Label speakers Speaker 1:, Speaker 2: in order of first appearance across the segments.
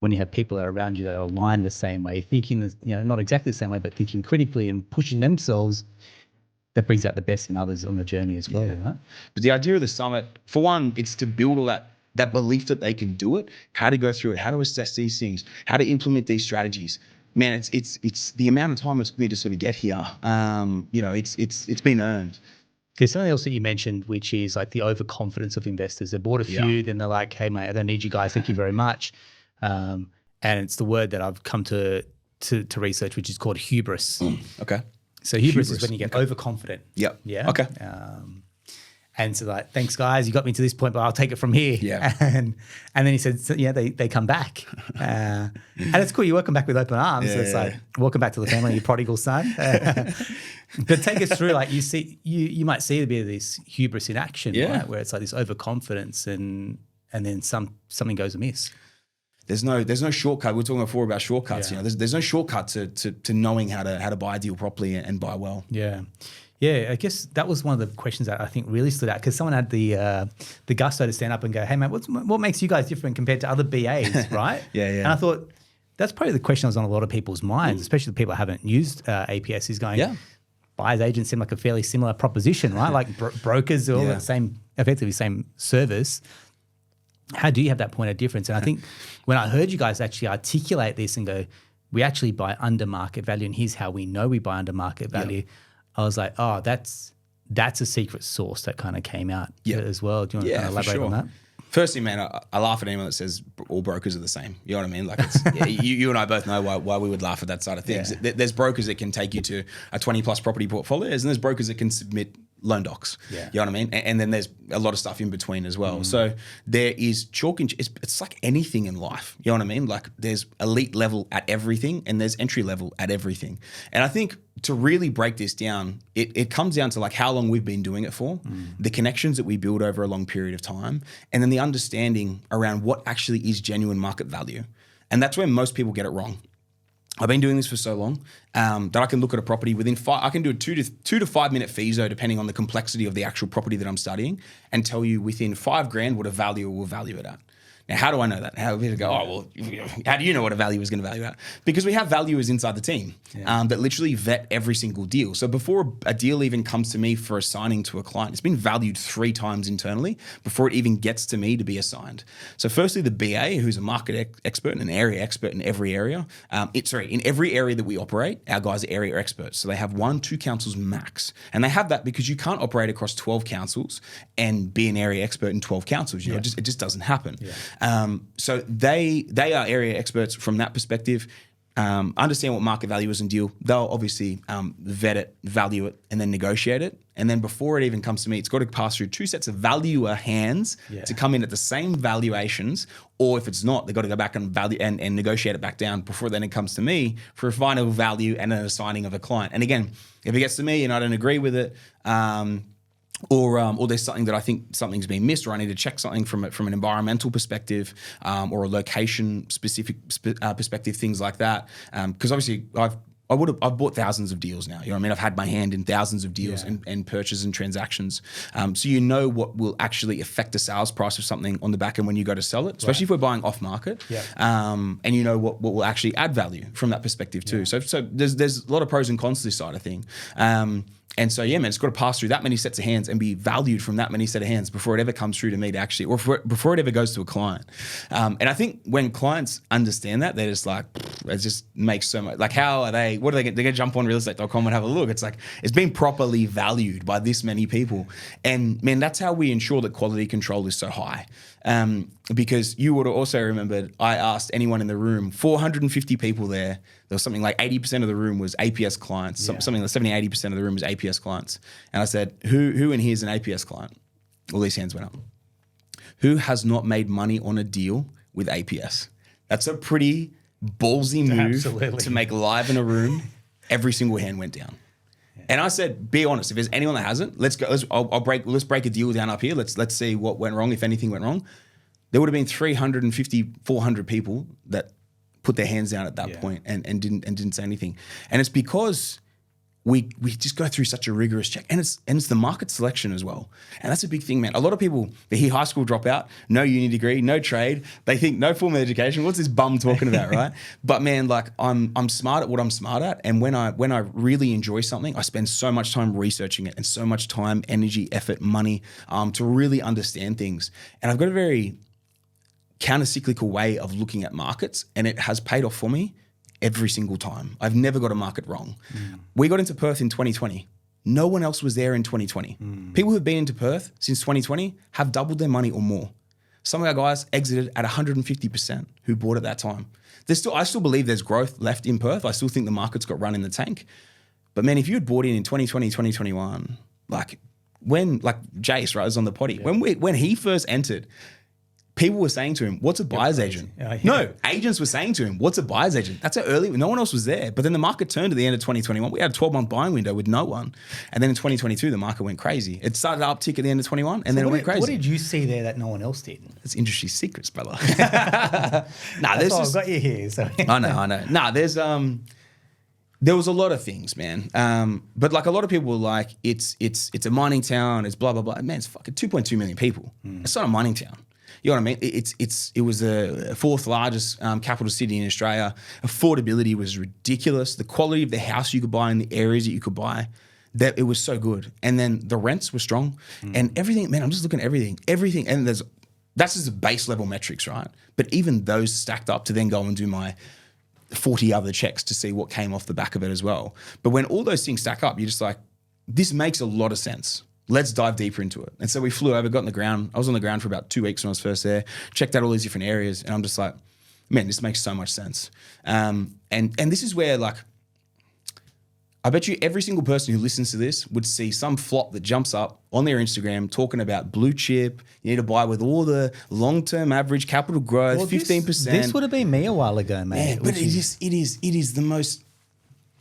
Speaker 1: when you have people that are around you that are aligned the same way, thinking, not exactly the same way, but thinking critically and pushing themselves, that brings out the best in others on the journey as well. Right?
Speaker 2: But the idea of the summit, for one, it's to build all that belief that they can do it, how to go through it, how to assess these things, how to implement these strategies. Man, it's the amount of time it's for me to sort of get here. It's been earned.
Speaker 1: There's something else that you mentioned, which is like the overconfidence of investors. They bought a few, then they're like, hey, mate, I don't need you guys. Thank you very much. And it's the word that I've come to research, which is called hubris.
Speaker 2: Okay.
Speaker 1: So hubris is when you get overconfident.
Speaker 2: Yep.
Speaker 1: Yeah.
Speaker 2: Okay.
Speaker 1: And so like, thanks guys, you got me to this point, but I'll take it from here.
Speaker 2: Yeah.
Speaker 1: And then he said, they come back. And it's cool. You welcome back with open arms. So it's like, welcome back to the family, you prodigal son. But take us through, like you might see a bit of this hubris in action, right? Where it's like this overconfidence and then something goes amiss.
Speaker 2: There's no shortcut. We were talking before about shortcuts. There's no shortcut to knowing how to buy a deal properly and buy well.
Speaker 1: Yeah. Yeah, I guess that was one of the questions that I think really stood out, because someone had the gusto to stand up and go, hey, mate, what makes you guys different compared to other BAs, right?
Speaker 2: Yeah.
Speaker 1: And I thought that's probably the question that was on a lot of people's minds, especially the people that haven't used APS, is going, buyers agents seem like a fairly similar proposition, right? Like brokers are all the same, effectively same service. How do you have that point of difference? And I think when I heard you guys actually articulate this and go, we actually buy under market value, and here's how we know we buy under market value, I was like, oh, that's a secret sauce that kind of came out as well. Do you want to kind of elaborate on that?
Speaker 2: Firstly, man, I laugh at anyone that says all brokers are the same. You know what I mean? Like, you and I both know why we would laugh at that side of things. Yeah. There's brokers that can take you to a 20+ property portfolios, and there's brokers that can submit loan docs. Yeah. You know what I mean? And then there's a lot of stuff in between as well. So there is chalk and it's like anything in life. You know what I mean? Like, there's elite level at everything and there's entry level at everything. And I think to really break this down, it comes down to like how long we've been doing it for, the connections that we build over a long period of time, and then the understanding around what actually is genuine market value. And that's where most people get it wrong. I've been doing this for so long that I can look at a property within I can do a 2 to 5 minute FISO depending on the complexity of the actual property that I'm studying, and tell you within $5,000 what a valuer will value it at. Now, how do I know that? How do you go, how do you know what a valuer is going to value at? Because we have valuers inside the team that literally vet every single deal. So before a deal even comes to me for assigning to a client, it's been valued 3 times internally before it even gets to me to be assigned. So firstly, the BA, who's a market expert and an area expert in every area, in every area that we operate, our guys are area experts. So they have 1-2 councils max. And they have that because you can't operate across 12 councils and be an area expert in 12 councils. It just doesn't happen. Yeah. So they are area experts from that perspective, understand what market value is in deal. They'll obviously vet it, value it, and then negotiate it. And then before it even comes to me, it's got to pass through 2 sets of valuer hands to come in at the same valuations. Or if it's not, they've got to go back and value and negotiate it back down before then it comes to me for a final value and an assigning of a client. And again, if it gets to me and I don't agree with it, or there's something that I think something's been missed, or I need to check something from an environmental perspective, or a location specific perspective, things like that. Because obviously I've bought thousands of deals now. You know what I mean? I've had my hand in thousands of deals and purchases and transactions. So you know what will actually affect the sales price of something on the back end when you go to sell it, especially if we're buying off market. Yeah. And you know what will actually add value from that perspective too. Yeah. So there's a lot of pros and cons to this side of thing. And so, man, it's got to pass through that many sets of hands and be valued from that many set of hands before it ever comes through to me to actually, or before it ever goes to a client. And I think when clients understand that, they're just like, it just makes so much, like, what are they going to jump on realestate.com and have a look? It's like, it's been properly valued by this many people. And man, that's how we ensure that quality control is so high. Because you would have also remembered, I asked anyone in the room, 450 people there was something like 80% of the room was APS clients, something like 70-80% of the room was APS clients. And I said, who in here is an APS client? All these hands went up. Who has not made money on a deal with APS? That's a pretty ballsy move to make live in a room. Every single hand went down. And I said, be honest. If there's anyone that hasn't, let's go. Let's break a deal down up here. Let's see what went wrong, if anything went wrong. There would have been 350, 400 people that put their hands down at that point and didn't say anything. And it's because we just go through such a rigorous check, and it's the market selection as well, and that's a big thing, man. A lot of people, they hear high school dropout, no uni degree, no trade, they think no formal education. What's this bum talking about, right? But man, like I'm smart at what I'm smart at, and when I really enjoy something, I spend so much time researching it and so much time, energy, effort, money to really understand things. And I've got a very counter-cyclical way of looking at markets, and it has paid off for me every single time. I've never got a market wrong. We got into Perth in 2020. No one else was there in 2020. People who've been into Perth since 2020 have doubled their money or more. Some of our guys exited at 150% who bought at that time. I still believe there's growth left in Perth. I still think the market's got run in the tank. But man, if you had bought in 2020, 2021, like Jace, right, was on the potty. Yeah. When he first entered, people were saying to him, what's a buyer's agent? No, agents were saying to him, what's a buyer's agent? That's how early, no one else was there. But then the market turned at the end of 2021. We had a 12-month buying window with no one. And then in 2022, the market went crazy. It started to uptick at the end of 21 and then it went crazy.
Speaker 1: What did you see there that no one else did?
Speaker 2: It's industry secrets, brother.
Speaker 1: I've got you here. So.
Speaker 2: I know. There was a lot of things, man. But like a lot of people were like, it's a mining town, it's blah, blah, blah. Man, it's fucking 2.2 million people. It's not a mining town. You know what I mean? It was the fourth largest capital city in Australia. Affordability was ridiculous. The quality of the house you could buy and the areas that you could buy, that it was so good. And then the rents were strong and everything. Man, I'm just looking at everything. And that's just the base level metrics, right? But even those stacked up to then go and do my 40 other checks to see what came off the back of it as well. But when all those things stack up, you're just like, this makes a lot of sense. Let's dive deeper into it. And so we flew over, got on the ground. I was on the ground for about 2 weeks when I was first there, checked out all these different areas. And I'm just like, man, this makes so much sense. And this is where, like, I bet you every single person who listens to this would see some flop that jumps up on their Instagram talking about blue chip. You need to buy with all the long-term average capital growth, 15%.
Speaker 1: This would have been me a while ago, mate.
Speaker 2: Yeah, but it is the most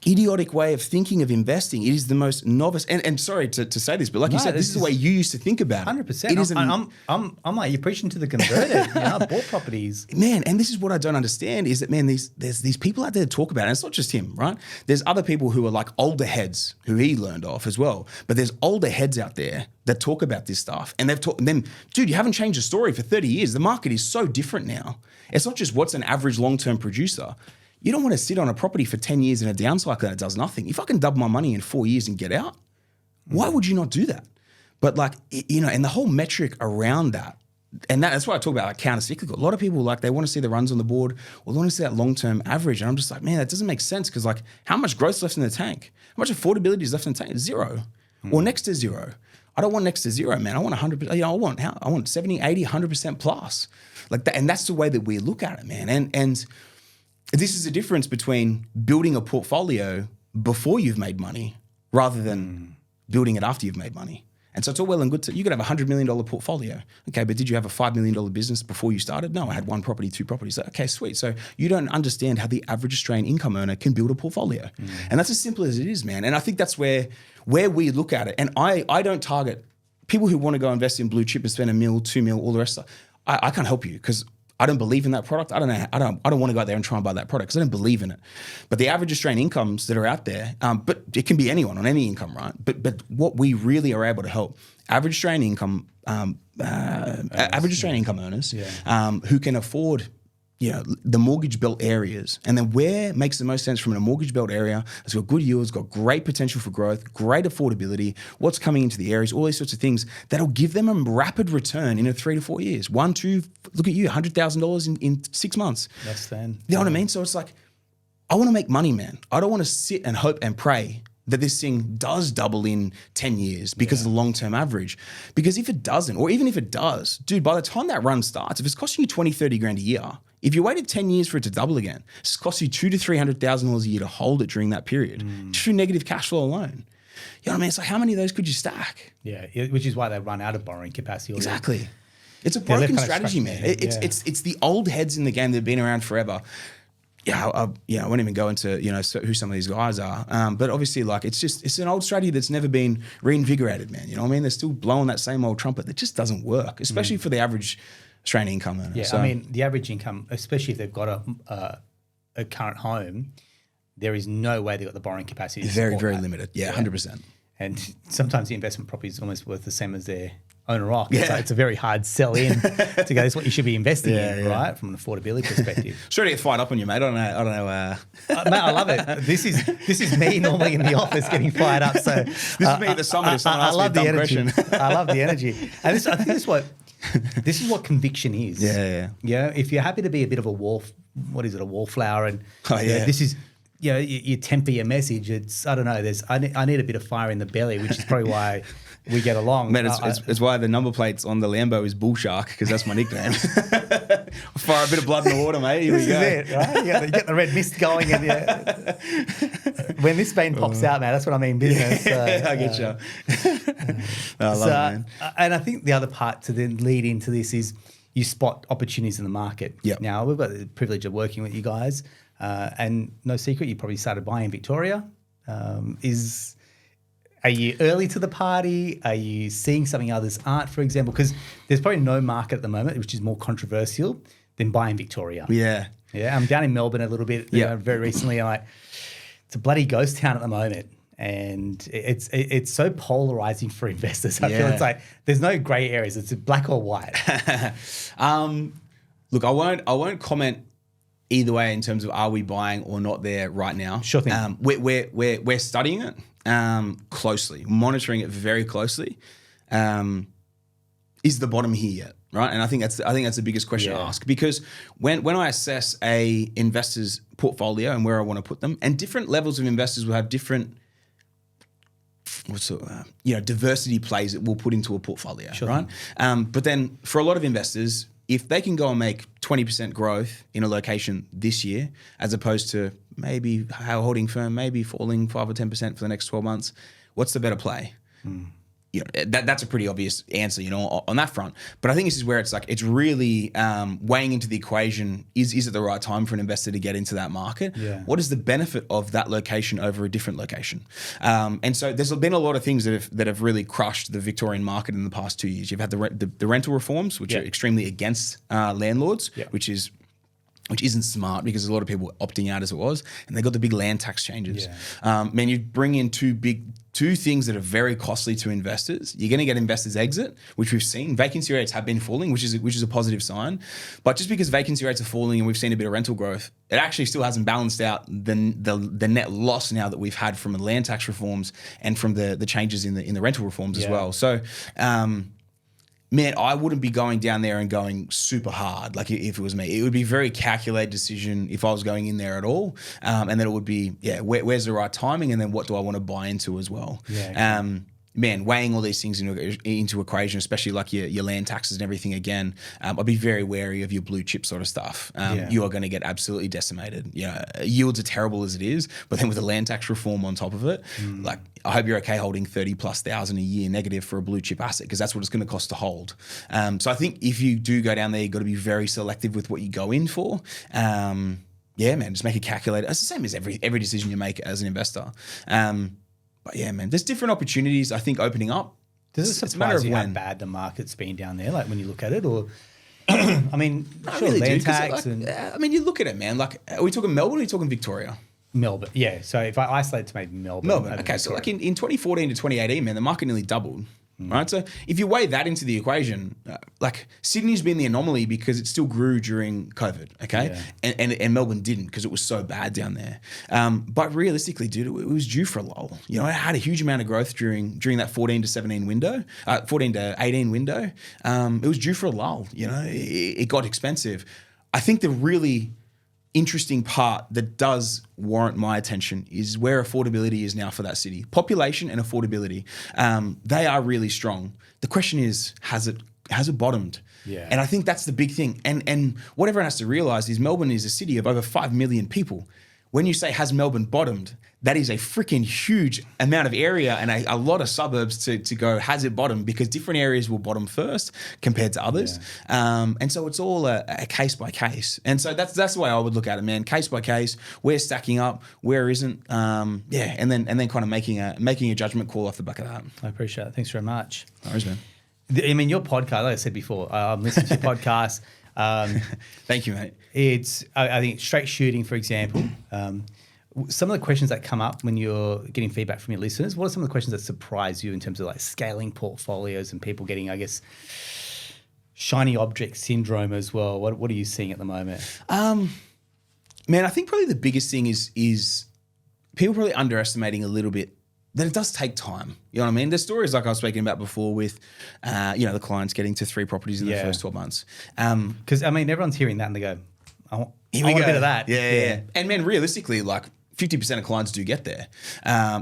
Speaker 2: idiotic way of thinking of investing. It is the most novice, and sorry to say this, but like you said, this is the way you used to think about it.
Speaker 1: 100%. I'm like, you're preaching to the converted. I bought properties.
Speaker 2: Man, and this is what I don't understand is that, man, there's these people out there that talk about it, and it's not just him, right? There's other people who are like older heads who he learned off as well, but there's older heads out there that talk about this stuff, and they've taught them, dude, you haven't changed the story for 30 years. The market is so different now. It's not just what's an average long-term producer. You don't want to sit on a property for 10 years in a down cycle and it does nothing. If I can double my money in 4 years and get out, why would you not do that? But like, and the whole metric around that, and that's why I talk about like counter-cyclical. A lot of people, like, they want to see the runs on the board or they want to see that long-term average. And I'm just like, man, that doesn't make sense because, like, how much growth's left in the tank? How much affordability is left in the tank? Zero or next to zero. I don't want next to zero, man. I want 100%. I want 70, 80, 100% plus. Like that, and that's the way that we look at it, man. And this is the difference between building a portfolio before you've made money rather than building it after you've made money. And so it's all well and good. You could have a $100 million portfolio. Okay, but did you have a $5 million business before you started? No, I had 1 property, 2 properties. Okay, sweet. So you don't understand how the average Australian income earner can build a portfolio. And that's as simple as it is, man. And I think that's where we look at it. And I don't target people who want to go invest in blue chip and spend $1 million, $2 million, all the rest of that. I can't help you because I don't believe in that product. I don't know. I don't want to go out there and try and buy that product because I don't believe in it. But the average Australian incomes that are out there, but it can be anyone on any income, right? But what we really are able to help average Australian income, average Australian income earners, who can afford, the mortgage belt areas, and then where makes the most sense from a mortgage belt area. It's got good yields, got great potential for growth, great affordability, what's coming into the areas, all these sorts of things that'll give them a rapid return in 3 to 4 years. 1, 2, look at you, $100,000 in 6 months.
Speaker 1: That's then.
Speaker 2: You know what I mean? So it's like, I want to make money, man. I don't want to sit and hope and pray that this thing does double in 10 years because of the long-term average. Because if it doesn't, or even if it does, dude, by the time that run starts, if it's costing you 20, 30 grand a year, if you waited 10 years for it to double again, it's cost you $200,000 to $300,000 a year to hold it during that period, just through negative cash flow alone. You know what I mean? It's like, how many of those could you stack?
Speaker 1: Yeah, which is why they run out of borrowing capacity.
Speaker 2: Exactly. It's a broken strategy, man. It's the old heads in the game that have been around forever. I won't even go into who some of these guys are, but obviously, like, it's an old strategy that's never been reinvigorated, man. You know what I mean? They're still blowing that same old trumpet that just doesn't work, especially for the average Australian income earner.
Speaker 1: Yeah, so, I mean, the average income, especially if they've got a current home, there is no way they've got the borrowing capacity to
Speaker 2: Very,
Speaker 1: support
Speaker 2: very
Speaker 1: that.
Speaker 2: limited. Yeah, 100%.
Speaker 1: And sometimes the investment property is almost worth the same as their owner rock. Yeah. It's a very hard sell in to go, this is what you should be investing in, right? From an affordability perspective.
Speaker 2: Sure to get fired up on you, mate. I don't know.
Speaker 1: Mate, I love it. This is me normally in the office getting fired up. So
Speaker 2: this is me at the summit if someone asks me a dumb question.
Speaker 1: I love the energy. And I think this is what conviction is.
Speaker 2: Yeah.
Speaker 1: Yeah. If you're happy to be a bit of a wallflower, and this is, you temper your message. It's, I don't know. I need a bit of fire in the belly, which is probably why we get along.
Speaker 2: Man, it's why the number plates on the Lambo is Bull Shark, because that's my nickname. Fire a bit of blood in the water, mate. Here we go.
Speaker 1: This is it, right? You get the red mist going. And when this vein pops out, man, that's what I mean business. So,
Speaker 2: I get you. I love it, man.
Speaker 1: And I think the other part to then lead into this is you spot opportunities in the market.
Speaker 2: Yep.
Speaker 1: Now, we've got the privilege of working with you guys. And no secret, you probably started buying in Victoria. Are you early to the party? Are you seeing something others aren't, for example? Because there's probably no market at the moment which is more controversial than buying Victoria.
Speaker 2: Yeah.
Speaker 1: Yeah, I'm down in Melbourne a little bit very recently. And it's a bloody ghost town at the moment. And it's so polarizing for investors. I feel it's like there's no grey areas. It's black or white.
Speaker 2: Look, I won't comment either way in terms of are we buying or not there right now.
Speaker 1: Sure thing.
Speaker 2: We're studying it closely, monitoring it very closely. Is the bottom here yet? Right, and I think that's the biggest question to ask, because when I assess a investor's portfolio and where I want to put them, and different levels of investors will have different diversity plays that we'll put into a portfolio, right? But then for a lot of investors, if they can go and make 20% growth in a location this year, as opposed to maybe a holding firm, maybe falling 5 or 10% for the next 12 months, what's the better play? That's a pretty obvious answer, on that front. But I think this is where it's really weighing into the equation. Is it the right time for an investor to get into that market?
Speaker 1: Yeah.
Speaker 2: What is the benefit of that location over a different location? And so there's been a lot of things that have really crushed the Victorian market in the past 2 years. You've had the rental reforms, which are extremely against landlords, which isn't smart, because there's a lot of people opting out as it was, and they got the big land tax changes. Man, you bring in two things that are very costly to investors. You're going to get investors exit, which we've seen. Vacancy rates have been falling, which is a positive sign. But just because vacancy rates are falling and we've seen a bit of rental growth, it actually still hasn't balanced out the net loss now that we've had from the land tax reforms and from the changes in the rental reforms as well. So, man, I wouldn't be going down there and going super hard. Like, if it was me, it would be a very calculated decision if I was going in there at all. And then it would be, where's the right timing? And then what do I want to buy into as well? Man, weighing all these things into equation, especially like your land taxes and everything again, I'd be very wary of your blue chip sort of stuff. You are going to get absolutely decimated. Yields are terrible as it is, but then with the land tax reform on top of it, like, I hope you're okay holding 30,000+ a year negative for a blue chip asset, because that's what it's going to cost to hold. So I think if you do go down there, you've got to be very selective with what you go in for. Man, just make a calculator. It's the same as every decision you make as an investor. But yeah, man, there's different opportunities, I think, opening up.
Speaker 1: Does it surprise you how bad the market's been down there, like when you look at it? Or, I mean, sure, really land tax.
Speaker 2: You look at it, man. Like, are we talking Melbourne or are we talking Victoria?
Speaker 1: Melbourne, yeah. So if I isolate to maybe Melbourne.
Speaker 2: Okay, Victoria. So like in 2014 to 2018, man, the market nearly doubled. Right, so if you weigh that into the equation, like, Sydney's been the anomaly because it still grew during COVID, okay, and Melbourne didn't because it was so bad down there. But realistically, dude, it was due for a lull. It had a huge amount of growth during that 14 to 18 window. It was due for a lull. It got expensive. I think the really interesting part that does warrant my attention is where affordability is now for that city. Population and affordability, they are really strong. The question is, has it bottomed?
Speaker 1: Yeah.
Speaker 2: And I think that's the big thing. And what everyone has to realize is Melbourne is a city of over 5 million people. When you say, has Melbourne bottomed, that is a freaking huge amount of area and a lot of suburbs to go, has it bottomed? Because different areas will bottom first compared to others. And so it's all a case by case. And so that's the way I would look at it, man. Case by case, where's stacking up, where isn't. And then kind of making a judgment call off the back of that.
Speaker 1: I appreciate it. Thanks very much.
Speaker 2: No worries, man.
Speaker 1: I mean, your podcast, like I said before, I'm listening to your podcast.
Speaker 2: Thank you, mate.
Speaker 1: It's, I think, straight shooting, for example. some of the questions that come up when you're getting feedback from your listeners, what are some of the questions that surprise you in terms of like scaling portfolios and people getting, I guess, shiny object syndrome as well? What are you seeing at the moment?
Speaker 2: Man, I think probably the biggest thing is people probably underestimating a little bit that it does take time. You know what I mean? There's stories like I was speaking about before with, the clients getting to 3 properties in the first 12 months.
Speaker 1: Because, everyone's hearing that and they go, I want a bit of that.
Speaker 2: Yeah. And man, realistically, like 50% of clients do get there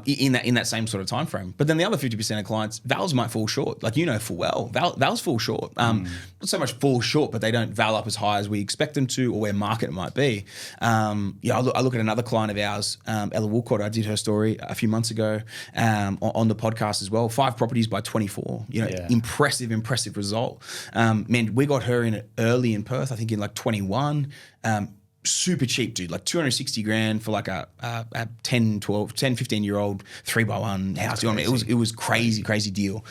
Speaker 2: in that same sort of time frame. But then the other 50% of clients, vals might fall short. Like full well, vals fall short. Not so much fall short, but they don't val up as high as we expect them to or where market might be. I look at another client of ours, Ella Woolcott. I did her story a few months ago on the podcast as well. 5 properties by 24. Impressive result. Man, we got her in early in Perth, I think in like 21. Super cheap, dude, like 260 grand for like a 10, 15 year old 3x1 house. You know what I mean? It was crazy deal.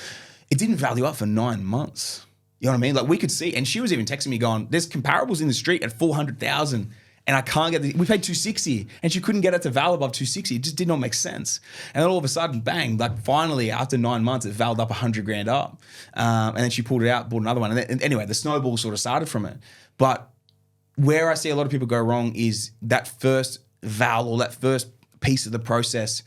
Speaker 2: It didn't value up for 9 months. You know what I mean? Like we could see, and she was even texting me going, there's comparables in the street at 400,000 and I can't get we paid 260 and she couldn't get it to val above 260. It just did not make sense. And then all of a sudden, bang, like finally after 9 months, it valued up 100 grand up. And then she pulled it out, bought another one. And anyway, the snowball sort of started from it. But where I see a lot of people go wrong is that first val or that first piece of the process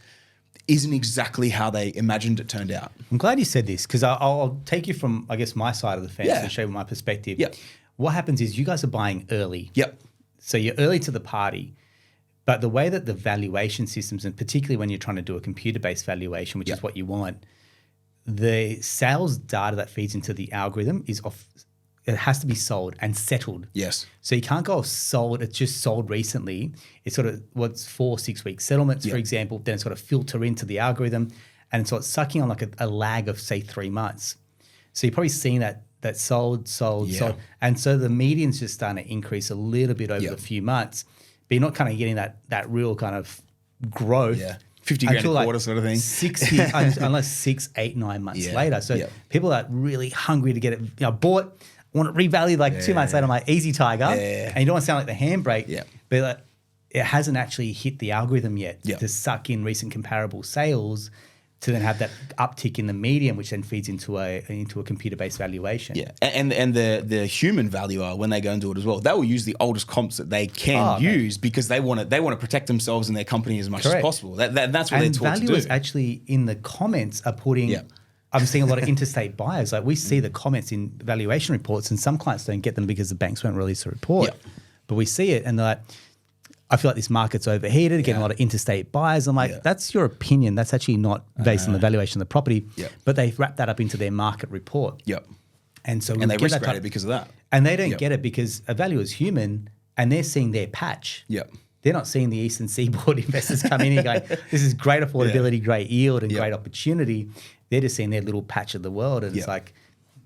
Speaker 2: isn't exactly how they imagined it turned out.
Speaker 1: I'm glad you said this because I'll take you from, I guess, my side of the fence and show you my perspective.
Speaker 2: Yep.
Speaker 1: What happens is you guys are buying early.
Speaker 2: Yep.
Speaker 1: So you're early to the party. But the way that the valuation systems, and particularly when you're trying to do a computer-based valuation, which is what you want, the sales data that feeds into the algorithm is off. It has to be sold and settled.
Speaker 2: Yes.
Speaker 1: So you can't go sold, it's just sold recently. It's sort of what's 4-6 week settlements, for example, then it's got to filter into the algorithm. And so it's sucking on like a lag of say 3 months. So you're probably seeing that sold. And so the median's just starting to increase a little bit over the few months, but you're not kind of getting that real kind of growth.
Speaker 2: Yeah. 50 grand a quarter sort of thing.
Speaker 1: 60, unless 6, 8, 9 months later. So people are really hungry to get it, bought, want it revalued like 2 months later. I'm like, easy, tiger. And you don't want to sound like the handbrake, but like, it hasn't actually hit the algorithm yet to suck in recent comparable sales to then have that uptick in the median, which then feeds into a computer-based valuation.
Speaker 2: Yeah, and the human valuer, when they go and do it as well, they will use the oldest comps that they can use because they want to protect themselves and their company as much as possible. That's what they're taught to do. And
Speaker 1: valuers actually in the comments are putting. I'm seeing a lot of interstate buyers. Like we see the comments in valuation reports, and some clients don't get them because the banks won't release a report. But we see it, and they're like, I feel like this market's overheated, getting a lot of interstate buyers. I'm like, that's your opinion. That's actually not based on the valuation of the property. But they wrap that up into their market report. And so
Speaker 2: they risk rate it because of that.
Speaker 1: And they don't get it because a valuer is human, and they're seeing their patch. They're not seeing the Eastern Seaboard investors come in and going, this is great affordability, great yield, and great opportunity. They're just seeing their little patch of the world, and it's like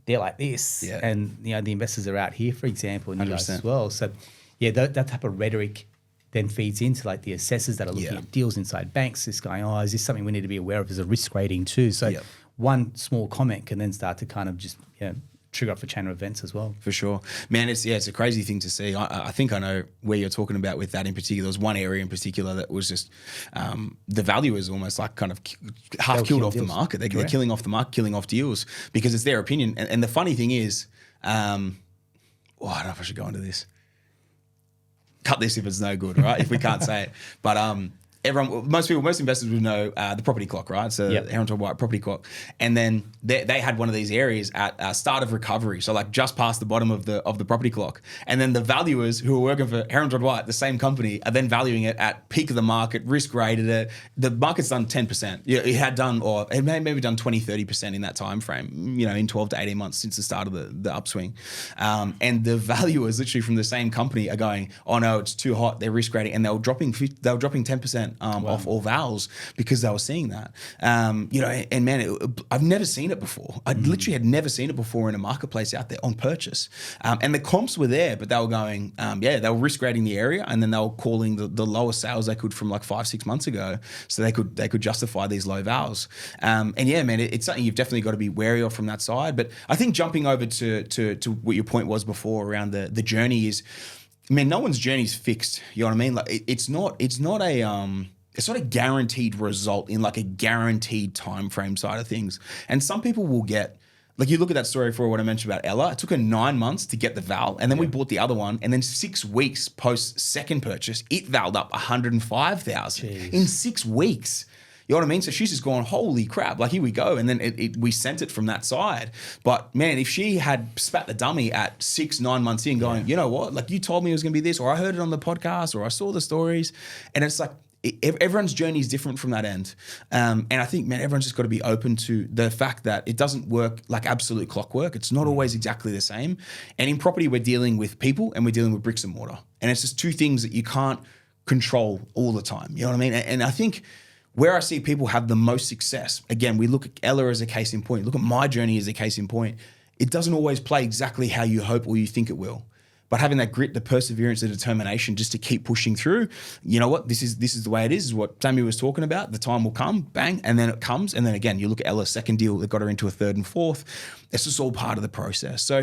Speaker 1: they're like this, and the investors are out here, for example, and you guys as well. So, that type of rhetoric then feeds into like the assessors that are looking at deals inside banks. It's going, is this something we need to be aware of as a risk rating too? So, one small comment can then start to kind of just trigger off a chain of events as well.
Speaker 2: For sure. Man, it's a crazy thing to see. I think I know where you're talking about with that in particular. There was one area in particular that was just the value is almost like kind of half killed off the market. They're killing off the market, killing off deals because it's their opinion. And the funny thing is, I don't know if I should go into this. Cut this if it's no good, right? If we can't say it. But most investors would know the property clock, right? So Heron Todd White property clock. And then they had one of these areas at start of recovery. So like just past the bottom of the property clock. And then the valuers who are working for Heron Todd White, the same company, are then valuing it at peak of the market, risk rated it. The market's done 10%. It had done, or it may maybe done 20, 30% in that time frame, in 12 to 18 months since the start of the upswing. And the valuers literally from the same company are going, oh no, it's too hot. They're risk rating. And they were dropping 10%. Off all vals because they were seeing that, and man, I've never seen it before. I literally had never seen it before in a marketplace out there on purchase, and the comps were there, but they were going, they were risk rating the area, and then they were calling the lowest sales they could from like 5-6 months ago, so they could justify these low vals, and man, it's something you've definitely got to be wary of from that side. But I think jumping over to what your point was before around the journey is, man, no one's journey's fixed. You know what I mean? Like it's not a it's not a guaranteed result in like a guaranteed time frame side of things. And some people will get, like you look at that story for what I mentioned about Ella, it took her 9 months to get the val, and then we bought the other one, and then 6 weeks post second purchase, it valued up 105,000 in 6 weeks. You know what I mean? So she's just going, holy crap, like here we go. And then we sent it from that side. But man, if she had spat the dummy at 6-9 months in going, you know what, like you told me it was going to be this, or I heard it on the podcast, or I saw the stories. And it's like, everyone's journey is different from that end. And I think, man, everyone's just got to be open to the fact that it doesn't work like absolute clockwork. It's not always exactly the same. And in property, we're dealing with people and we're dealing with bricks and mortar. And it's just two things that you can't control all the time. You know what I mean? And I think where I see people have the most success, again, we look at Ella as a case in point, look at my journey as a case in point. It doesn't always play exactly how you hope or you think it will. But having that grit, the perseverance, the determination just to keep pushing through, you know what, this is the way it is what Sammy was talking about. The time will come, bang, and then it comes. And then again, you look at Ella's second deal that got her into a third and fourth. It's just all part of the process. So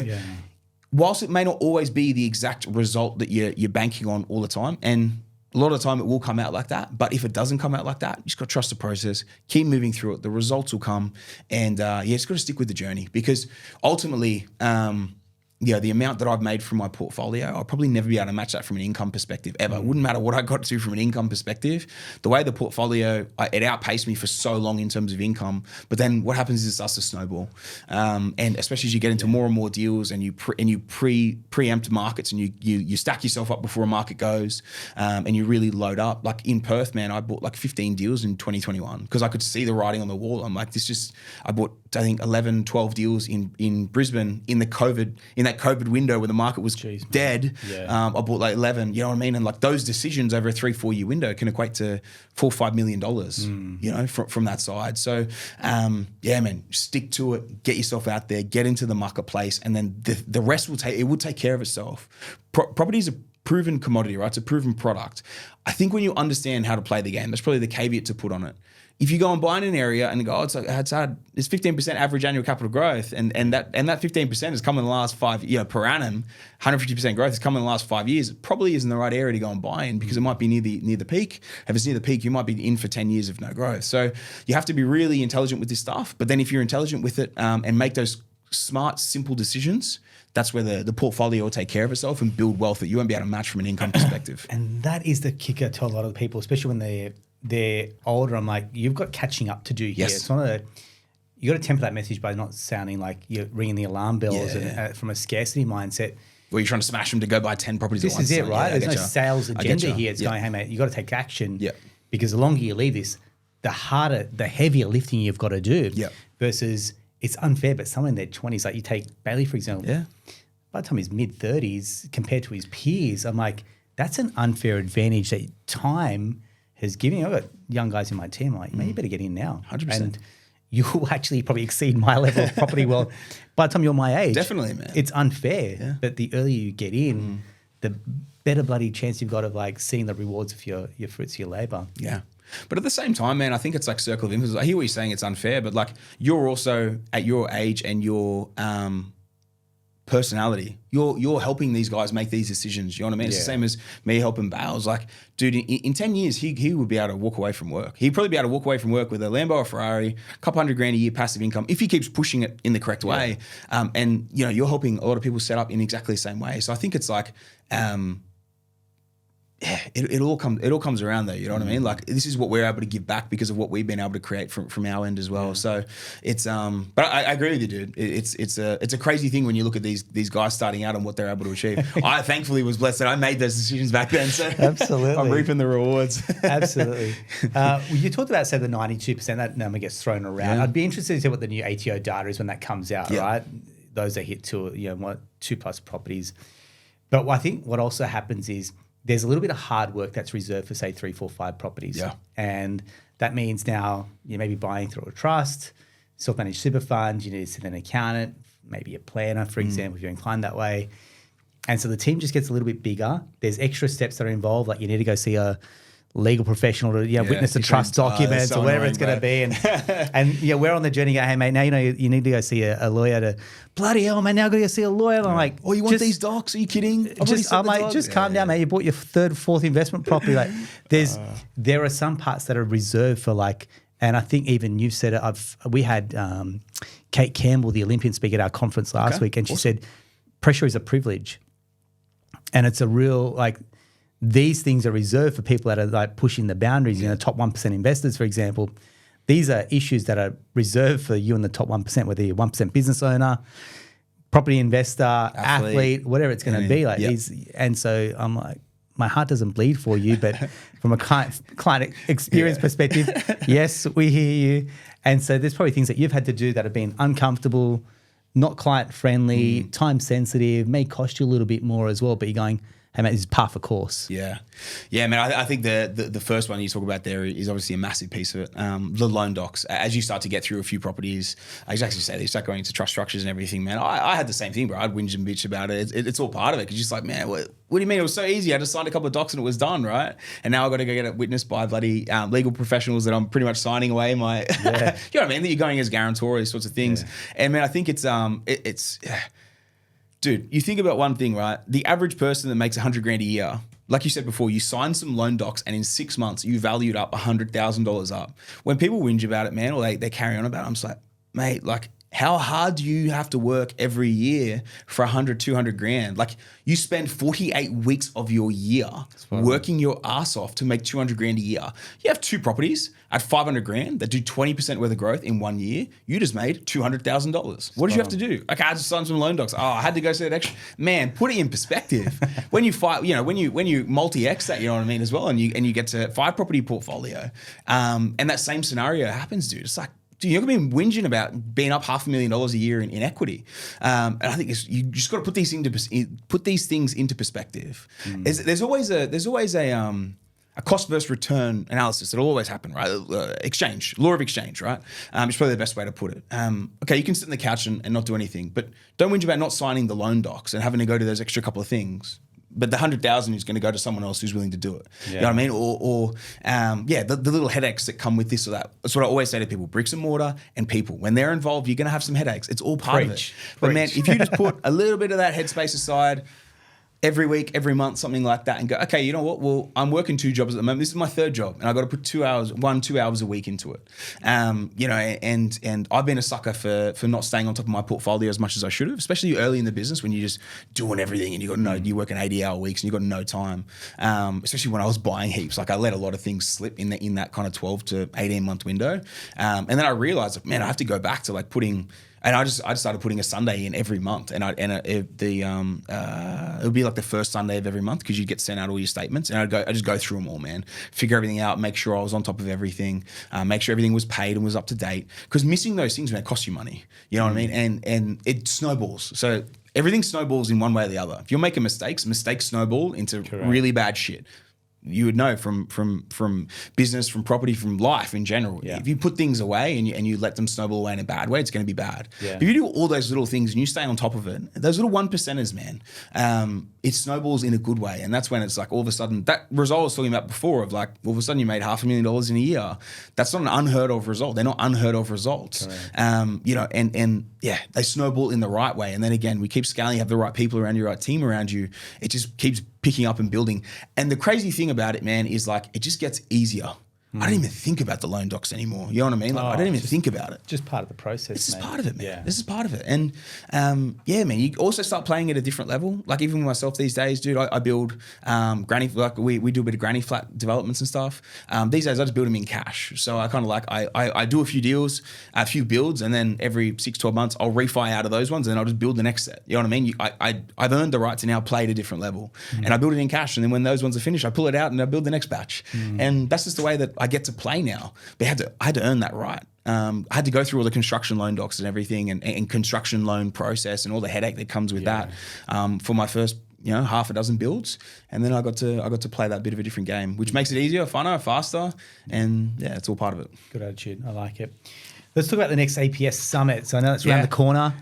Speaker 2: whilst it may not always be the exact result that you're banking on all the time, and a lot of the time it will come out like that, but if it doesn't come out like that, you just got to trust the process, keep moving through it. The results will come, and just got to stick with the journey, because ultimately, the amount that I've made from my portfolio, I'll probably never be able to match that from an income perspective ever. It wouldn't matter what I got to from an income perspective. The way the portfolio, it outpaced me for so long in terms of income. But then what happens is it starts to snowball. And especially as you get into more and more deals and you preempt markets and you stack yourself up before a market goes, and you really load up. Like in Perth, man, I bought like 15 deals in 2021 because I could see the writing on the wall. I'm like, I bought, I think 11, 12 deals in Brisbane in that COVID window where the market was dead. I bought like 11, you know what I mean? And like those decisions over a 3-4 year window can equate to $4 or $5 million, you know, from that side. So man, stick to it, get yourself out there, get into the marketplace, and then the rest will take care of itself. Property is a proven commodity, right? It's a proven product. I think when you understand how to play the game, that's probably the caveat to put on it. If you go and buy in an area and go, it's hard, it's 15% average annual capital growth, and that 15% has come in the last 5 years per annum, 150% growth has come in the last 5 years. It probably isn't the right area to go and buy in because it might be near the peak. If it's near the peak, you might be in for 10 years of no growth. So you have to be really intelligent with this stuff. But then if you're intelligent with it and make those smart, simple decisions, that's where the portfolio will take care of itself and build wealth that you won't be able to match from an income perspective.
Speaker 1: And that is the kicker to a lot of the people, especially when they're older. I'm like, you've got catching up to do here.
Speaker 2: Yes.
Speaker 1: It's not you got to temper that message by not sounding like you're ringing the alarm bells and from a scarcity mindset.
Speaker 2: Where you're trying to smash them to go buy 10 properties at once.
Speaker 1: This is it, right? There's no sales agenda here. It's
Speaker 2: going,
Speaker 1: hey mate, you got to take action. Because the longer you leave this, the heavier lifting you've got to do. Versus it's unfair, but someone in their 20s, like you take Bailey, for example. By the time he's mid-30s compared to his peers, I'm like, that's an unfair advantage that time has given you. I've got young guys in my team, I'm like, man, you better get in now.
Speaker 2: 100%.
Speaker 1: And you will actually probably exceed my level of property wealth by the time you're my age.
Speaker 2: Definitely, man.
Speaker 1: It's unfair, but the earlier you get in, the better bloody chance you've got of like seeing the rewards of your fruits of your labor.
Speaker 2: Yeah. But at the same time, man, I think it's like circle of influence. I hear what you're saying, it's unfair, but like you're also at your age and your personality, you're helping these guys make these decisions. You know what I mean? It's the same as me helping Bales. Like, dude, in 10 years, he would be able to walk away from work. He'd probably be able to walk away from work with a Lambo or Ferrari, a couple $100,000 a year passive income if he keeps pushing it in the correct way. And you know, you're helping a lot of people set up in exactly the same way. So I think it's like, it all comes around though. You know what I mean? Like this is what we're able to give back because of what we've been able to create from our end as well. So it's but I agree with you, dude. It's a crazy thing when you look at these guys starting out and what they're able to achieve. I thankfully was blessed that I made those decisions back then. So
Speaker 1: absolutely,
Speaker 2: I'm reaping the rewards.
Speaker 1: Absolutely. You talked about say the 92%. That number gets thrown around. I'd be interested to see what the new ATO data is when that comes out. Right, those that hit 2+ properties. But I think what also happens is there's a little bit of hard work that's reserved for, say, 3, 4, 5 properties. And that means now you may be buying through a trust, self-managed super fund, you need to sit an accountant, maybe a planner, for example, if you're inclined that way. And so the team just gets a little bit bigger. There's extra steps that are involved, like you need to go see a legal professional to witness the trust documents or whatever it's going to be. And we're on the journey. Go, hey, mate, now you need to go see a lawyer to, bloody hell, man, now I've got to go see a lawyer. And I'm like,
Speaker 2: oh, you want these docs? Are you kidding?
Speaker 1: I'm like, just calm down, mate. You bought your third, fourth investment property. Like, there are some parts that are reserved for like, and I think even you've said it. We had Kate Campbell, the Olympian, speak at our conference last week, and she said, pressure is a privilege. And it's a real, like, these things are reserved for people that are like pushing the boundaries, top 1% investors, for example. These are issues that are reserved for you in the top 1%, whether you're 1% business owner, property investor, athlete, whatever it's going to be. Like these, and so I'm like, my heart doesn't bleed for you, but from a client experience perspective, yes, we hear you. And so there's probably things that you've had to do that have been uncomfortable, not client friendly, time sensitive, may cost you a little bit more as well, but you're going, hey, mate, this is par for course.
Speaker 2: Yeah, man. I think the first one you talk about there is obviously a massive piece of it. The loan docs. As you start to get through a few properties, I actually say you start going into trust structures and everything, man. I had the same thing, bro. I'd whinge and bitch about it. It's all part of it because you're just like, man, what do you mean? It was so easy. I just signed a couple of docs and it was done, right? And now I've got to go get it witnessed by bloody legal professionals that I'm pretty much signing away my, you know what I mean? That you're going as guarantor, these sorts of things. Yeah. And man, I think it's dude, you think about one thing, right? The average person that makes $100,000 a year, like you said before, you sign some loan docs and in 6 months you valued up $100,000 up. When people whinge about it, man, or they carry on about it, I'm just like, mate, like, how hard do you have to work every year for 100, 200 grand? Like, you spend 48 weeks of your year working your ass off to make 200 grand a year. You have 2 properties at 500 grand that do 20% worth of growth in 1 year. You just made $200,000. What did you have to do? Okay, I just signed some loan docs. Oh, I had to go see that extra. Man, put it in perspective. When you fight, when you multi-X that, you know what I mean, as well, and you get to 5 property portfolio, and that same scenario happens, dude. It's like, dude, you're going to be whinging about being up $500,000 a year in equity. And I think you just got to put these things into perspective. There's always a cost versus return analysis. It'll always happen, right? Law of exchange, right? It's probably the best way to put it. Okay, you can sit on the couch and not do anything, but don't whinge about not signing the loan docs and having to go to those extra couple of things. But the 100,000 is going to go to someone else who's willing to do it. Yeah. You know what I mean? Or the little headaches that come with this or that. That's what I always say to people: bricks and mortar and people. When they're involved, you're going to have some headaches. It's all part of it. But man, if you just put a little bit of that headspace aside, every week, every month, something like that, and go, okay, you know what? Well, I'm working 2 jobs at the moment. This is my 3rd job, and I got to put 2 hours a week into it. And I've been a sucker for not staying on top of my portfolio as much as I should have, especially early in the business when you're just doing everything and you got you're working 80-hour weeks and you got no time. Especially when I was buying heaps, like I let a lot of things slip in that kind of 12 to 18 month window. And then I realized, man, I have to go back to like putting. And I just started putting a Sunday in every month, and it would be like the first Sunday of every month because you'd get sent out all your statements, and I just go through them all, man, figure everything out, make sure I was on top of everything, make sure everything was paid and was up to date. Because missing those things, man, costs you money. You know what I mean? And it snowballs. So everything snowballs in one way or the other. If you're making mistakes snowball into really bad shit. You would know from business, from property, from life in general. Yeah. If you put things away and you let them snowball away in a bad way, it's going to be bad. Yeah. But if you do all those little things and you stay on top of it, those little 1%ers, man, it snowballs in a good way. And that's when it's like all of a sudden, that result I was talking about before of like, all of a sudden you made $500,000 in a year. That's not an unheard of result. They're not unheard of results. And they snowball in the right way. And then again, we keep scaling, you have the right people around you, right team around you. It just keeps picking up and building. And the crazy thing about it, man, is like it just gets easier. I don't even think about the loan docs anymore. You know what I mean? Like, I don't even think about it.
Speaker 1: Just part of the process.
Speaker 2: This is part of it, man. Yeah. This is part of it. And man, you also start playing at a different level. Like even with myself these days, dude, I build granny, like we do a bit of granny flat developments and stuff. These days I just build them in cash. So I kind of like, I do a few deals, a few builds, and then every 6-12 months I'll refi out of those ones and then I'll just build the next set. You know what I mean? I've earned the right to now play at a different level. And I build it in cash. And then when those ones are finished, I pull it out and I build the next batch. And that's just the way that I get to play now. But I had to earn that right. I had to go through all the construction loan docs and everything and construction loan process and all the headache that comes with that for my first half a dozen builds. And then I got to play that bit of a different game, which makes it easier, funner, faster. And it's all part of it.
Speaker 1: Good attitude. I like it. Let's talk about the next APS Summit. So I know it's around the corner.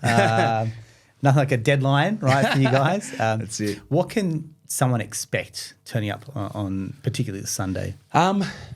Speaker 1: Nothing like a deadline, right, for you guys.
Speaker 2: That's it.
Speaker 1: What can someone expect turning up on particularly the Sunday?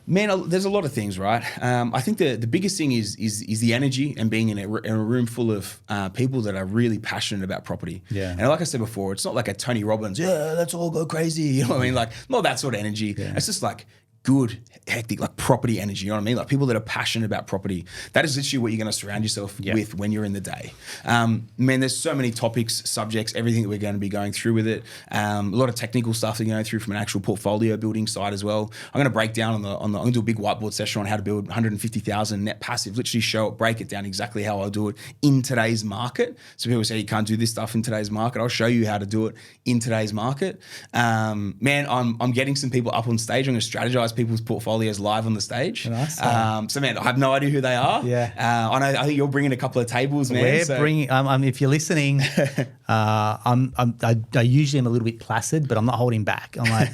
Speaker 2: Man, there's a lot of things, right? I think the biggest thing is the energy and being in a room full of people that are really passionate about property.
Speaker 1: Yeah.
Speaker 2: And like I said before, it's not like a Tony Robbins, let's all go crazy. You know what I mean? Like, not that sort of energy.
Speaker 1: Yeah.
Speaker 2: It's just like good, hectic, like property energy. You know what I mean? Like people that are passionate about property. That is literally what you're going to surround yourself with when you're in the day. Man, there's so many topics, subjects, everything that we're going to be going through with it. A lot of technical stuff that you're going through from an actual portfolio building side as well. I'm going to break down I'm going to do a big whiteboard session on how to build 150,000 net passive. Literally break it down exactly how I'll do it in today's market. So people say you can't do this stuff in today's market. I'll show you how to do it in today's market. Man, I'm getting some people up on stage. I'm going to strategize people's portfolios live on the stage.
Speaker 1: Nice.
Speaker 2: So man, I have no idea who they are.
Speaker 1: Yeah.
Speaker 2: I think you're bringing a couple of tables, man.
Speaker 1: We're bringing. If you're listening, I usually am a little bit placid, but I'm not holding back. I'm like,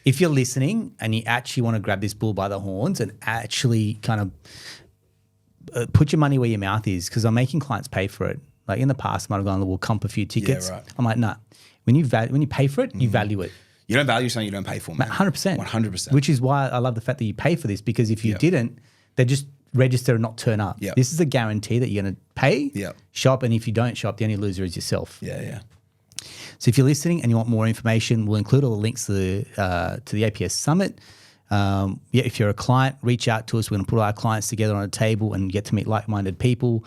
Speaker 1: if you're listening and you actually want to grab this bull by the horns and actually kind of put your money where your mouth is, because I'm making clients pay for it. Like in the past, I might have gone, we'll comp a few tickets.
Speaker 2: Yeah, right.
Speaker 1: I'm like, nah. When you pay for it, you value it.
Speaker 2: You don't value something you don't pay for, man.
Speaker 1: 100%.
Speaker 2: 100%.
Speaker 1: Which is why I love the fact that you pay for this, because if you didn't, they'd just register and not turn up.
Speaker 2: Yep.
Speaker 1: This is a guarantee that you're going to pay, shop, and if you don't shop, the only loser is yourself.
Speaker 2: Yeah.
Speaker 1: So if you're listening and you want more information, we'll include all the links to the APS Summit. If you're a client, reach out to us. We're going to put all our clients together on a table and get to meet like-minded people.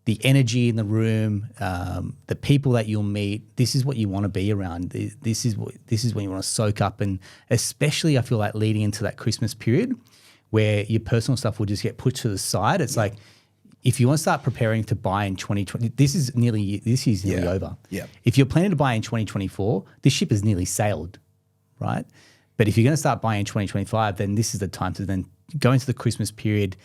Speaker 1: The energy in the room, the people that you'll meet, this is what you want to be around. This is when you want to soak up, and especially I feel like leading into that Christmas period where your personal stuff will just get put to the side. It's like if you want to start preparing to buy in 2020, this is nearly over.
Speaker 2: Yeah.
Speaker 1: If you're planning to buy in 2024, this ship has nearly sailed, right? But if you're going to start buying in 2025, then this is the time to then go into the Christmas period.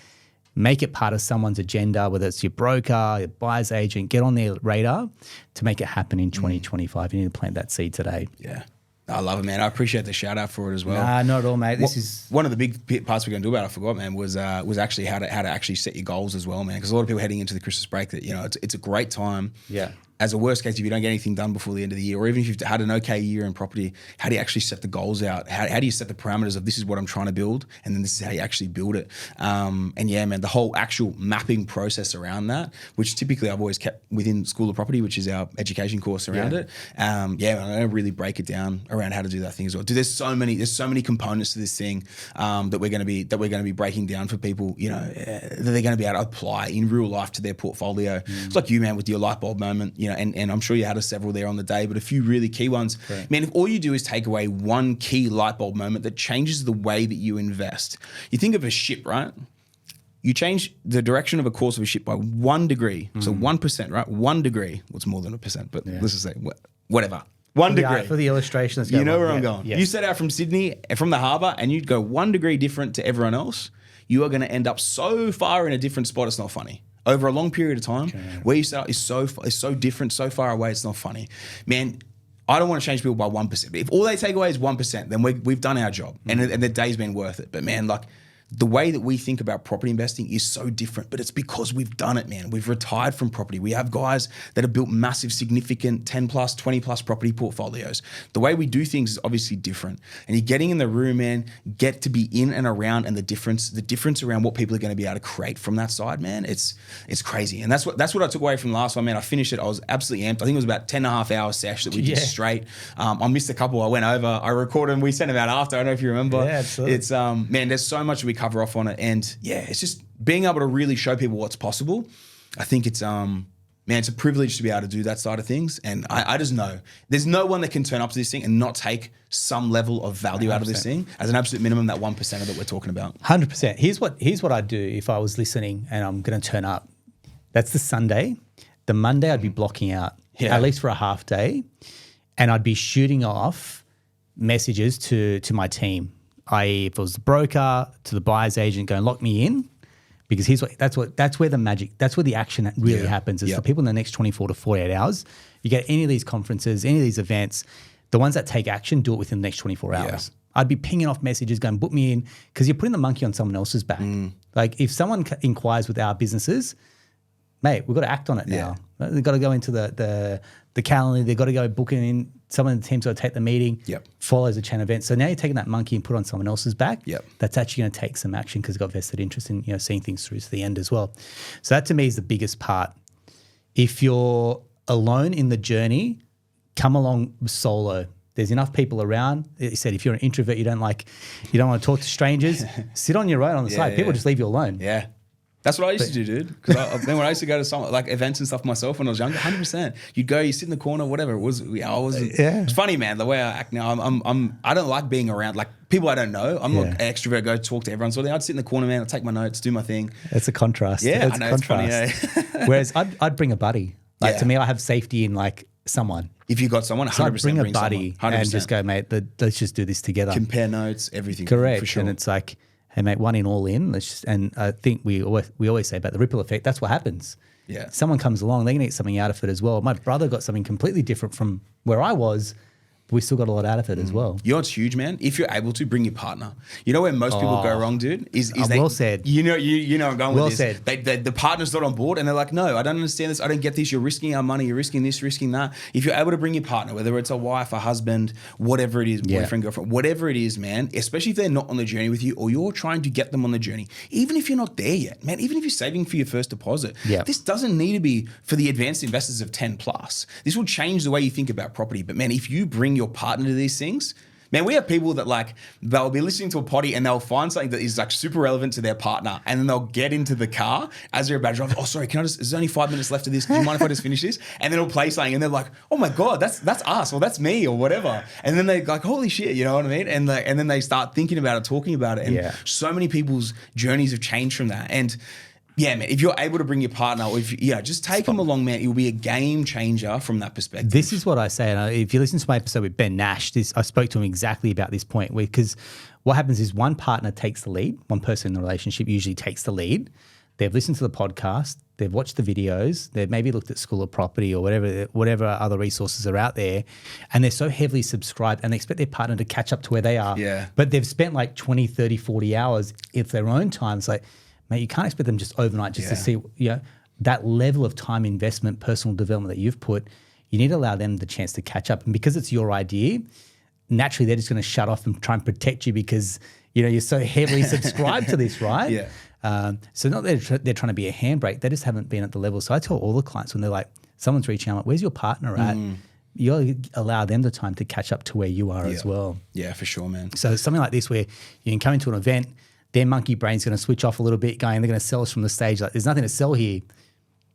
Speaker 1: Make it part of someone's agenda, whether it's your broker, your buyer's agent, get on their radar to make it happen in 2025. You need to plant that seed today.
Speaker 2: Yeah. I love it, man. I appreciate the shout out for it as well.
Speaker 1: Nah, not at all, mate. This is
Speaker 2: one of the big parts we're going to do about it, I forgot, man, was actually how to actually set your goals as well, man. Because a lot of people heading into the Christmas break that, it's a great time.
Speaker 1: Yeah.
Speaker 2: As a worst case, if you don't get anything done before the end of the year, or even if you've had an okay year in property, how do you actually set the goals out? How do you set the parameters of this is what I'm trying to build, and then this is how you actually build it? And yeah, man, the whole actual mapping process around that, which typically I've always kept within School of Property, which is our education course around it. I'm going to really break it down around how to do that thing as well. Dude, there's so many components to this thing that we're going to be breaking down for people, that they're going to be able to apply in real life to their portfolio. It's like you, man, with your light bulb moment, and I'm sure you had several there on the day, but a few really key ones. Right. Man, if all you do is take away one key light bulb moment that changes the way that you invest. You think of a ship, right? You change the direction of a course of a ship by 1 degree. So 1%, right? 1 degree. Well, it's more than 1%, but let's just say whatever. 1 degree.
Speaker 1: For the illustration,
Speaker 2: you know where I'm going. Yes. You set out from Sydney, from the harbour, and you'd go 1 degree different to everyone else. You are going to end up so far in a different spot, it's not funny. Over a long period of time, where you start is so different, so far away, it's not funny. Man, I don't want to change people by 1%. If all they take away is 1%, then we've done our job, and the day's been worth it. But man, like, the way that we think about property investing is so different, but it's because we've done it, man. We've retired from property. We have guys that have built massive, significant 10 plus, 20 plus property portfolios. The way we do things is obviously different. And you're getting in the room, man, get to be in and around, and the difference around what people are going to be able to create from that side, man, it's crazy. And that's what I took away from the last one, man. I finished it. I was absolutely amped. I think it was about 10.5 hour sesh that we did straight. I missed a couple. I went over. I recorded and we sent them out after. I don't know if you remember.
Speaker 1: Yeah, absolutely.
Speaker 2: It's, man, there's so much we cover off on it, and it's just being able to really show people what's possible. I think it's man, it's a privilege to be able to do that side of things, and I just know there's no one that can turn up to this thing and not take some level of value 100%. Out of this thing as an absolute minimum, that 1% that we're talking about.
Speaker 1: 100%. Here's what I'd do if I was listening and I'm going to turn up. That's the Sunday. The Monday I'd be blocking out at least for a half day, and I'd be shooting off messages to my team. I.e., if it was the broker to the buyer's agent, going lock me in, because that's where the magic, that's where the action really happens. Is for people in the next 24 to 48 hours. You get any of these conferences, any of these events, the ones that take action, do it within the next 24 hours. I'd be pinging off messages, going book me in, because you're putting the monkey on someone else's back. Like if someone inquires with our businesses, mate, we've got to act on it now. They've got to go into the calendar. They've got to go book it in. Someone in the team's got to take the meeting.
Speaker 2: Yep.
Speaker 1: Follows a chain event. So now you're taking that monkey and put it on someone else's back.
Speaker 2: Yep.
Speaker 1: That's actually going to take some action because they've got vested interest in seeing things through to the end as well. So that to me is the biggest part. If you're alone in the journey, come along solo. There's enough people around. He said, if you're an introvert, you don't want to talk to strangers, sit on your own on the side. People just leave you alone.
Speaker 2: Yeah. That's what I used to do, dude. Because then when I used to go to some like events and stuff myself when I was younger, 100%. You'd go, you sit in the corner, whatever it was. It's funny, man. The way I act now, I don't like being around like people I don't know. I'm not an extrovert. Go talk to everyone. So I'd sit in the corner, man. I'd take my notes, do my thing.
Speaker 1: It's a contrast.
Speaker 2: Yeah,
Speaker 1: it's
Speaker 2: I know.
Speaker 1: a contrast.
Speaker 2: It's funny. Yeah.
Speaker 1: Whereas I'd bring a buddy. Like to me, I have safety in like someone.
Speaker 2: If you got someone, 100%
Speaker 1: so I'd bring a buddy
Speaker 2: someone,
Speaker 1: and just go, mate. Let's just do this together.
Speaker 2: Compare notes, everything.
Speaker 1: Correct.
Speaker 2: For sure.
Speaker 1: And it's like, hey, mate, one in, all in. And I think we always say about the ripple effect. That's what happens.
Speaker 2: Yeah.
Speaker 1: Someone comes along, they can get something out of it as well. My brother got something completely different from where I was. But we still got a lot out of it as well.
Speaker 2: You know what's huge, man? If you're able to bring your partner. You know where most people go wrong, dude? Is they,
Speaker 1: well said.
Speaker 2: You know I'm going with this.
Speaker 1: Well
Speaker 2: said. The partner's not on board and they're like, no, I don't understand this. I don't get this. You're risking our money. You're risking this, risking that. If you're able to bring your partner, whether it's a wife, a husband, whatever it is, boyfriend, girlfriend, whatever it is, man, especially if they're not on the journey with you or you're trying to get them on the journey, even if you're not there yet, man, even if you're saving for your first deposit, this doesn't need to be for the advanced investors of 10 plus. This will change the way you think about property. But man, if you bring your partner to these things, man, we have people that like they'll be listening to a potty and they'll find something that is like super relevant to their partner, and then they'll get into the car as they're about to drive. Oh, sorry, there's only 5 minutes left of this. Do you mind if I just finish this? And then it'll play something, and they're like, oh my god, that's us, or that's me, or whatever. And then they like, holy shit, you know what I mean? And then they start thinking about it, talking about it, and so many people's journeys have changed from that. And yeah, man, if you're able to bring your partner, or just take them along, man. It will be a game changer from that perspective.
Speaker 1: This is what I say. And if you listen to my episode with Ben Nash, I spoke to him exactly about this point. Because what happens is one partner takes the lead. One person in the relationship usually takes the lead. They've listened to the podcast. They've watched the videos. They've maybe looked at School of Property or whatever other resources are out there. And they're so heavily subscribed and they expect their partner to catch up to where they are.
Speaker 2: Yeah.
Speaker 1: But they've spent like 20, 30, 40 hours of their own time. It's like, mate, you can't expect them just overnight just to see, that level of time investment, personal development that you've put. You need to allow them the chance to catch up. And because it's your idea, naturally they're just going to shut off and try and protect you because, you're so heavily subscribed to this, right?
Speaker 2: Yeah.
Speaker 1: So not that they're trying to be a handbrake. They just haven't been at the level. So I tell all the clients when they're like, someone's reaching out, like, where's your partner at? You got to allow them the time to catch up to where you are as well.
Speaker 2: Yeah, for sure, man.
Speaker 1: So something like this where you can come into an event, their monkey brain's going to switch off a little bit, they're going to sell us from the stage. Like, there's nothing to sell here.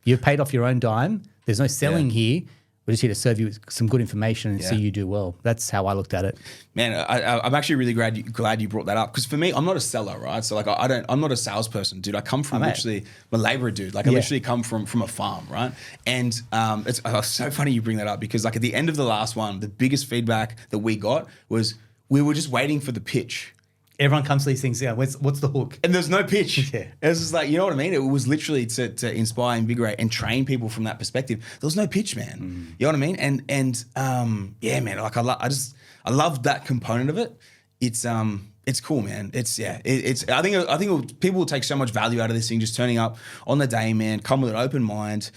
Speaker 1: You've paid off your own dime. There's no selling here. We're just here to serve you with some good information and see you do well. That's how I looked at it.
Speaker 2: Man, I'm actually really glad you brought that up because for me, I'm not a seller, right? So like I'm not a salesperson, dude. I come from literally, I'm a laborer, dude. Like I literally come from a farm, right? And it's so funny you bring that up because like at the end of the last one, the biggest feedback that we got was we were just waiting for the pitch.
Speaker 1: Everyone comes to these things, what's the hook?
Speaker 2: And there's no pitch. It was just like, you know what I mean? It was literally to inspire, invigorate, and train people from that perspective. There was no pitch, man. You know what I mean? And yeah, man, like I love that component of it. It's cool, man. I think people will take so much value out of this thing just turning up on the day, man. Come with an open mind.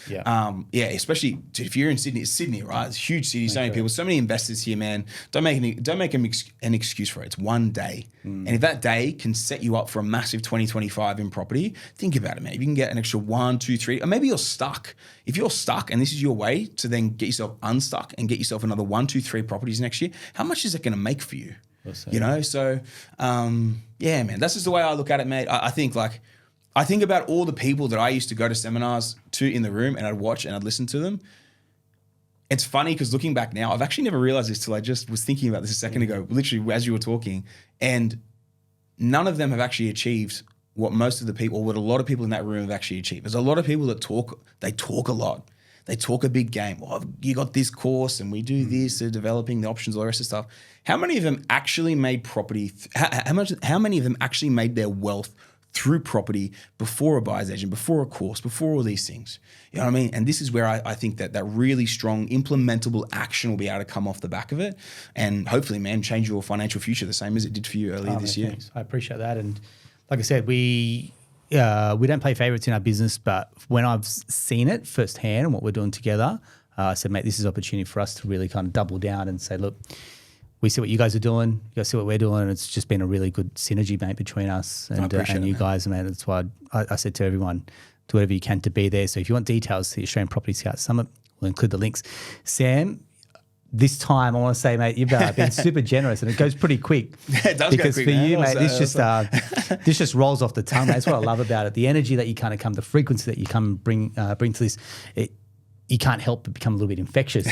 Speaker 2: Especially dude, if you're in Sydney, it's Sydney, right? It's a huge city, so many people, so many investors here, man. Don't make an excuse for it. It's one day, and if that day can set you up for a massive 2025 in property, think about it, man. If you can get an extra 1, 2, 3, or maybe you're stuck. If you're stuck, and this is your way to then get yourself unstuck and get yourself another 1, 2, 3 properties next year, how much is it going to make for you? So yeah, man, that's just the way I look at it, mate. I think about all the people that I used to go to seminars to in the room and I'd watch and I'd listen to them. It's funny because looking back now, I've actually never realized this till I just was thinking about this a second ago, literally as you were talking, and none of them have actually achieved what most of the people, or what a lot of people in that room have actually achieved. There's a lot of people that talk a lot. They talk a big game. Oh, you got this course and we do this, they're developing the options, all the rest of the stuff. How many of them actually made property? How many of them actually made their wealth through property before a buyer's agent, before a course, before all these things? You know what I mean? And this is where I think that really strong implementable action will be able to come off the back of it and hopefully, man, change your financial future the same as it did for you earlier this year.
Speaker 1: Thanks. I appreciate that. And like I said, we we don't play favourites in our business, but when I've seen it firsthand and what we're doing together, I said, mate, this is an opportunity for us to really kind of double down and say, look, we see what you guys are doing, you guys see what we're doing, and it's just been a really good synergy, mate, between us and you guys, man. That's why I said to everyone, do whatever you can to be there. So if you want details to the Australian Property Scout Summit, we'll include the links. Sam, this time I want to say, mate, you've been super generous, and it goes pretty quick.
Speaker 2: It does
Speaker 1: because
Speaker 2: go quick,
Speaker 1: for
Speaker 2: man.
Speaker 1: you, mate, this just rolls off the tongue. That's what I love about it. The energy that you kind of come, the frequency that you come bring to this, you can't help but become a little bit infectious.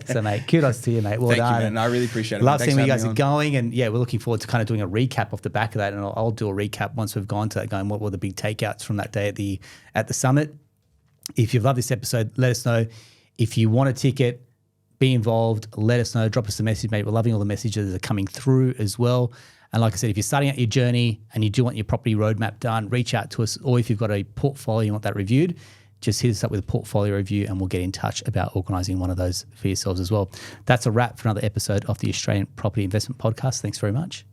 Speaker 1: So, mate, kudos to you, mate. Well
Speaker 2: Thank
Speaker 1: done.
Speaker 2: you, man. I really appreciate it.
Speaker 1: Love
Speaker 2: Thanks
Speaker 1: seeing where you
Speaker 2: for
Speaker 1: guys
Speaker 2: having
Speaker 1: are
Speaker 2: me on.
Speaker 1: going, and we're looking forward to kind of doing a recap off the back of that, and I'll do a recap once we've gone to that, going what were the big takeouts from that day at the summit. If you've loved this episode, let us know. If you want a ticket, be involved, let us know, drop us a message, mate. We're loving all the messages that are coming through as well. And like I said, if you're starting out your journey and you do want your property roadmap done, reach out to us. Or if you've got a portfolio you want that reviewed, just hit us up with a portfolio review and we'll get in touch about organising one of those for yourselves as well. That's a wrap for another episode of the Australian Property Investment Podcast. Thanks very much.